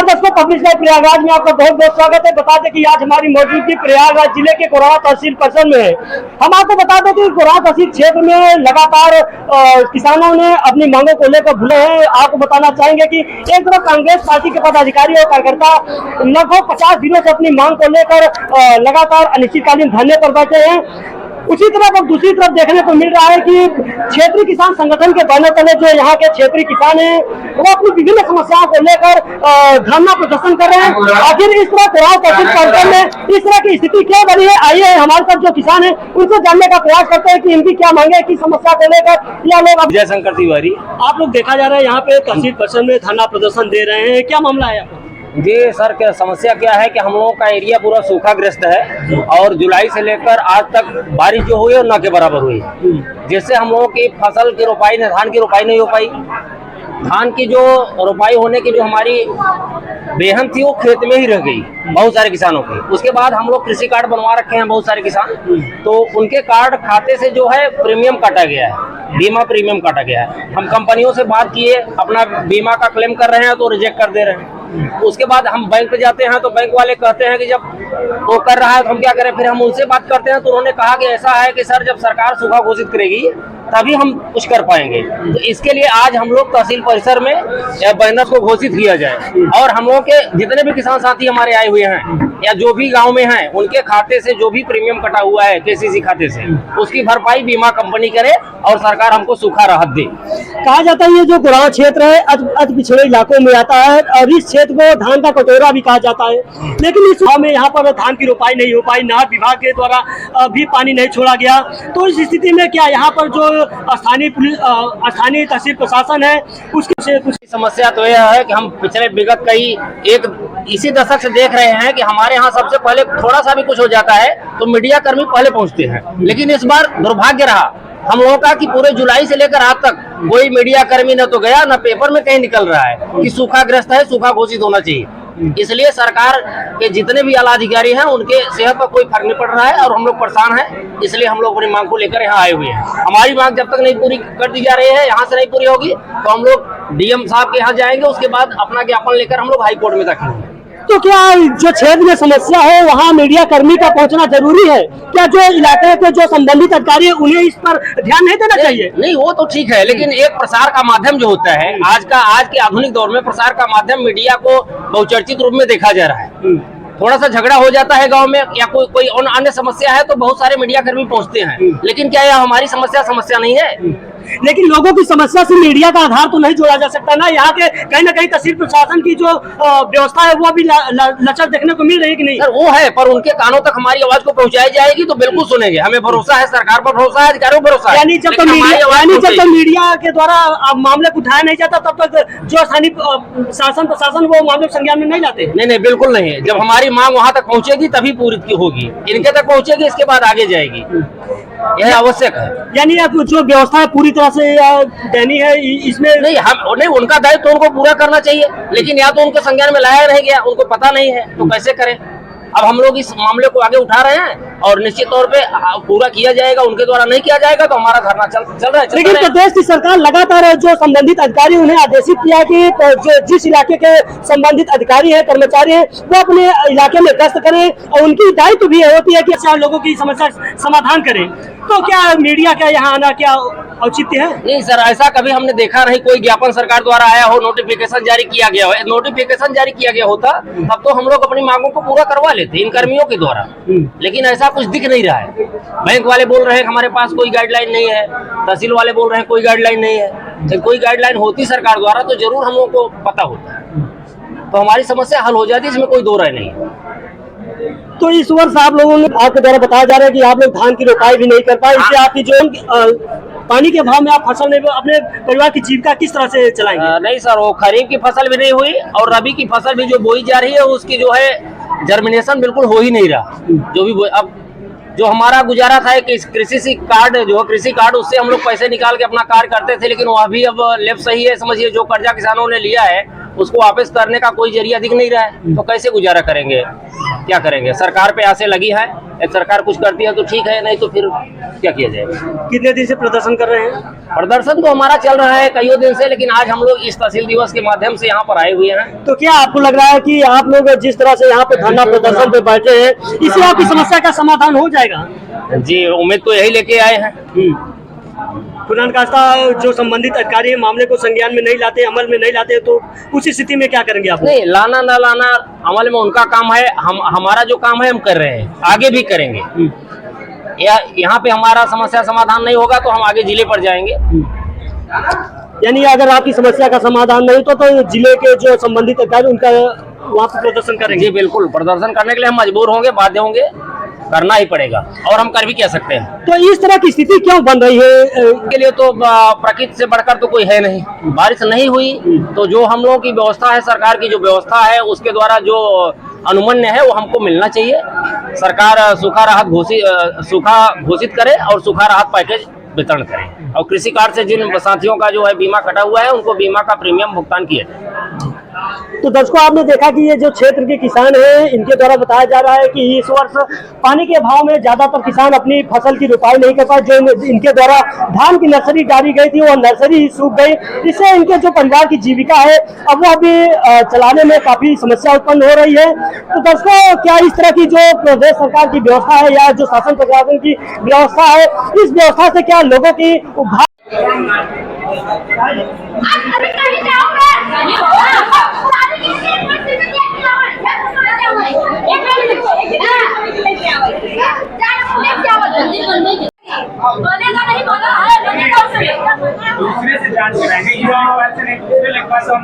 दोस्तों, publish live Prayagraj में आपका बहुत बहुत स्वागत है। बता दें कि आज हमारी मौजूदगी प्रयागराज जिले के कोराहा तहसील परिषद में है। हम आपको बता दें कि कोराहा तहसील क्षेत्र में लगातार किसानों ने अपनी मांगों को लेकर भूले हैं। आपको बताना चाहेंगे कि एक तरफ कांग्रेस पार्टी के पदाधिकारी और कार्यकर्ता लगभग 50 दिनों से अपनी मांग को लेकर लगातार अनिश्चितकालीन धरने पर बैठे हैं। उसी तरफ अब दूसरी तरफ देखने को मिल रहा है कि क्षेत्रीय किसान संगठन के बैनर तले जो यहाँ के क्षेत्रीय किसान हैं वो अपनी विभिन्न समस्याओं को लेकर धरना प्रदर्शन कर रहे हैं। आखिर इस तरह कोराहा तहसील परिषद में इस तरह की स्थिति क्यों बनी है, आइए हमारे साथ जो किसान हैं उनसे जानने का प्रयास करते हैं कि इनकी क्या मांगे, की समस्या को लेकर या लोग। जय शंकर तिवारी। आप लोग देखा जा रहा है यहाँ पे तहसील परिषद में धरना प्रदर्शन दे रहे हैं, क्या मामला है? जी सर, क्या समस्या क्या है कि हम लोगों का एरिया पूरा सूखाग्रस्त है और जुलाई से लेकर आज तक बारिश जो हुई और न के बराबर हुई, जिससे हम लोगों की फसल की रोपाई, धान की रोपाई नहीं हो पाई। धान की जो रोपाई होने की जो हमारी बेहन थी वो खेत में ही रह गई बहुत सारे किसानों की। उसके बाद हम लोग कृषि कार्ड बनवा रखे हैं बहुत सारे किसान, तो उनके कार्ड खाते से जो है प्रीमियम काटा गया है, बीमा प्रीमियम काटा गया है। हम कंपनियों से बात किए, अपना बीमा का क्लेम कर रहे हैं तो रिजेक्ट कर दे रहे हैं। उसके बाद हम बैंक पे जाते हैं तो बैंक वाले कहते हैं कि जब वो कर रहा है तो हम क्या करें। फिर हम उनसे बात करते हैं तो उन्होंने कहा कि ऐसा है कि सर जब सरकार सूखा घोषित करेगी तभी हम कुछ कर पाएंगे। तो इसके लिए आज हम लोग तहसील परिसर में बैनर को घोषित किया जाए और हम लोग के जितने भी किसान साथी हमारे आए हुए हैं या जो भी गांव में हैं उनके खाते से जो भी प्रीमियम कटा हुआ है केसीसी खाते से उसकी भरपाई बीमा कंपनी करे और सरकार हमको सूखा राहत दे। कहा जाता है ये जो कोराहा क्षेत्र है अति पिछड़े इलाकों में आता है और इस क्षेत्र को धान का कटोरा भी कहा जाता है, लेकिन इस में यहाँ पर धान की रोपाई नहीं हो पाई, नहर विभाग के द्वारा भी पानी नहीं छोड़ा गया। तो इस स्थिति में क्या यहाँ पर जो स्थानीय तहसील प्रशासन है उसकी से कुछ समस्या तो यह है कि हम पिछले विगत इसी दशक से देख रहे हैं कि हमारे यहाँ सबसे पहले थोड़ा सा भी कुछ हो जाता है तो मीडिया कर्मी पहले पहुँचते हैं, लेकिन इस बार दुर्भाग्य रहा हम लोगों का कि पूरे जुलाई से लेकर आज तक कोई मीडिया कर्मी न तो गया न पेपर में कहीं निकल रहा है कि सूखाग्रस्त है, सूखा घोषित होना चाहिए। इसलिए सरकार के जितने भी आला अधिकारी हैं उनके सेहत पर कोई फर्क नहीं पड़ रहा है और हम लोग परेशान हैं। इसलिए हम लोग अपनी मांग को लेकर यहाँ आए हुए हैं। हमारी मांग जब तक नहीं पूरी कर दी जा रही है, यहाँ से नहीं पूरी होगी तो हम लोग डीएम साहब के यहाँ जाएंगे, उसके बाद अपना ज्ञापन लेकर हम लोग हाई कोर्ट में दाखिल होंगे। तो क्या जो क्षेत्र में समस्या है वहाँ मीडिया कर्मी का पहुँचना जरूरी है? क्या जो इलाके के जो संबंधित अधिकारी है उन्हें इस पर ध्यान नहीं देना चाहिए? नहीं, वो तो ठीक है, लेकिन एक प्रसार का माध्यम जो होता है आज के आधुनिक दौर में प्रसार का माध्यम मीडिया को बहुचर्चित रूप में देखा जा रहा है। थोड़ा सा झगड़ा हो जाता है गांव में या कोई अन्य समस्या है तो बहुत सारे मीडिया कर्मी पहुंचते हैं, लेकिन क्या यह हमारी समस्या नहीं है? लेकिन लोगों की समस्या से मीडिया का आधार तो नहीं जोड़ा जा सकता ना। यहाँ के कहीं ना कहीं तहसील प्रशासन की जो व्यवस्था है वो भी लचर देखने को मिल रही है कि नहीं? सर वो है, पर उनके कानों तक हमारी आवाज को पहुंचाई जाएगी तो बिल्कुल सुनेंगे। हमें भरोसा है, सरकार पर भरोसा है, अधिकारियों पर भरोसा है। यानी जब तक मीडिया के द्वारा मामले को उठाया नहीं जाता तब तक जो स्थानीय शासन प्रशासन वो मामले संज्ञान में नहीं लाते? नहीं, बिल्कुल नहीं। जब हमारी मांग वहाँ तक पहुँचेगी तभी पूरी होगी, इनके तक पहुँचेगी इसके बाद आगे जाएगी, यह आवश्यक है। यानी जो व्यवस्था है पूरी तरह से देनी है, इसमें नहीं उनका दायित्व तो उनको पूरा करना चाहिए, लेकिन या तो उनके संज्ञान में लाया नहीं गया, उनको पता नहीं है तो कैसे करें। अब हम लोग इस मामले को आगे उठा रहे हैं और निश्चित तौर पे पूरा किया जाएगा। उनके द्वारा नहीं किया जाएगा तो हमारा धरना चल रहा है। लेकिन प्रदेश की सरकार लगातार जो संबंधित अधिकारी उन्हें आदेशित किया कि जो जिस इलाके के संबंधित अधिकारी हैं, कर्मचारी हैं, वो अपने इलाके में गश्त करें और उनकी दायित्व भी होती है कि अच्छा लोगों की समस्या समाधान करें। तो क्या मीडिया का यहाँ आना क्या औचित्य है? नहीं सर, ऐसा कभी हमने देखा नहीं। कोई ज्ञापन सरकार द्वारा आया हो, नोटिफिकेशन जारी किया गया हो, नोटिफिकेशन जारी किया गया होता तब तो हम लोग अपनी मांगों को पूरा करवा लेते इन कर्मियों के द्वारा, लेकिन ऐसा कुछ दिख नहीं रहा है। बैंक वाले बोल रहे हैं हमारे पास कोई गाइडलाइन नहीं है, तहसील वाले बोल रहे हैं कोई गाइडलाइन नहीं है। जब कोई गाइडलाइन होती सरकार द्वारा तो जरूर हम लोगों को पता होता तो हमारी समस्या हल हो जाती, इसमें कोई दो राय नहीं है। तो इस वर्ष आप लोगों ने आपके द्वारा बताया जा रहा है कि आप लोग धान की रोपाई भी नहीं कर पाए, इससे आपकी जो पानी के अभाव में आप फसल नहीं, अपने परिवार की जीविका किस तरह से चलाएंगे? नहीं सर, वो खरीफ की फसल भी नहीं हुई और रबी की फसल भी जो बोई जा रही है उसकी जो है जर्मिनेशन बिल्कुल हो ही नहीं रहा। जो भी अब जो हमारा गुजारा था कि कृषि कार्ड उससे हम लोग पैसे निकाल के अपना कार्य करते थे, लेकिन वह भी अब लेफ्ट सही है। समझिए जो कर्जा किसानों ने लिया है उसको वापस करने का कोई जरिया दिख नहीं रहा है, तो कैसे गुजारा करेंगे, क्या करेंगे। सरकार पे आसे लगी है, सरकार कुछ करती है तो ठीक है, नहीं तो फिर क्या किया जाएगा। कितने दिन से प्रदर्शन कर रहे हैं? प्रदर्शन तो हमारा चल रहा है कईयों दिन से, लेकिन आज हम लोग इस तहसील दिवस के माध्यम से यहाँ पर आए हुए हैं। तो क्या आपको लग रहा है कि आप लोग जिस तरह से यहाँ पे धरना प्रदर्शन पे बैठे हैं, इससे आपकी समस्या का समाधान हो जाएगा? जी, उम्मीद तो यही लेके आए हैं। खुदानखास्ता जो संबंधित अधिकारी मामले को संज्ञान में नहीं लाते, अमल में नहीं लाते, तो उस स्थिति में क्या करेंगे आप? नहीं, लाना ना लाना अमल में उनका काम है, हमारा जो काम है हम कर रहे हैं, आगे भी करेंगे। यहाँ पे हमारा समस्या समाधान नहीं होगा तो हम आगे जिले पर जाएंगे। यानी अगर आपकी समस्या का समाधान नहीं तो जिले के जो संबंधित अधिकारी उनका वहाँ पे प्रदर्शन करेंगे? जी बिल्कुल, प्रदर्शन करने के लिए हम मजबूर होंगे, बाध्य होंगे, करना ही पड़ेगा, और हम कर भी क्या सकते हैं। तो इस तरह की स्थिति क्यों बन रही है? के लिए तो प्रकृति से बढ़कर तो कोई है नहीं। बारिश नहीं हुई तो जो हम लोगों की व्यवस्था है, सरकार की जो व्यवस्था है, उसके द्वारा जो अनुमन्य है वो हमको मिलना चाहिए। सरकार सूखा घोषित करे और सूखा राहत पैकेज वितरण करें, और कृषि कार्ड से जिन साथियों का जो है बीमा कटा हुआ है उनको बीमा का प्रीमियम भुगतान किया जाए। तो दर्शकों, आपने देखा कि ये जो क्षेत्र के किसान हैं, इनके द्वारा बताया जा रहा है कि इस वर्ष पानी के अभाव में ज्यादातर किसान अपनी फसल की रोपाई नहीं कर पाए। जो इनके द्वारा धान की नर्सरी डाली गई थी वो नर्सरी ही सूख गई। इससे इनके जो परिवार की जीविका है अब वो अभी चलाने में काफी समस्या उत्पन्न हो रही है। तो दर्शकों, क्या इस तरह की जो प्रदेश सरकार की व्यवस्था है या जो शासन प्रशासन की व्यवस्था है, इस व्यवस्था से क्या लोगों की दूसरे से जांच कराएंगे, ये मोबाइल से नहीं, दूसरे लेखपाल से हम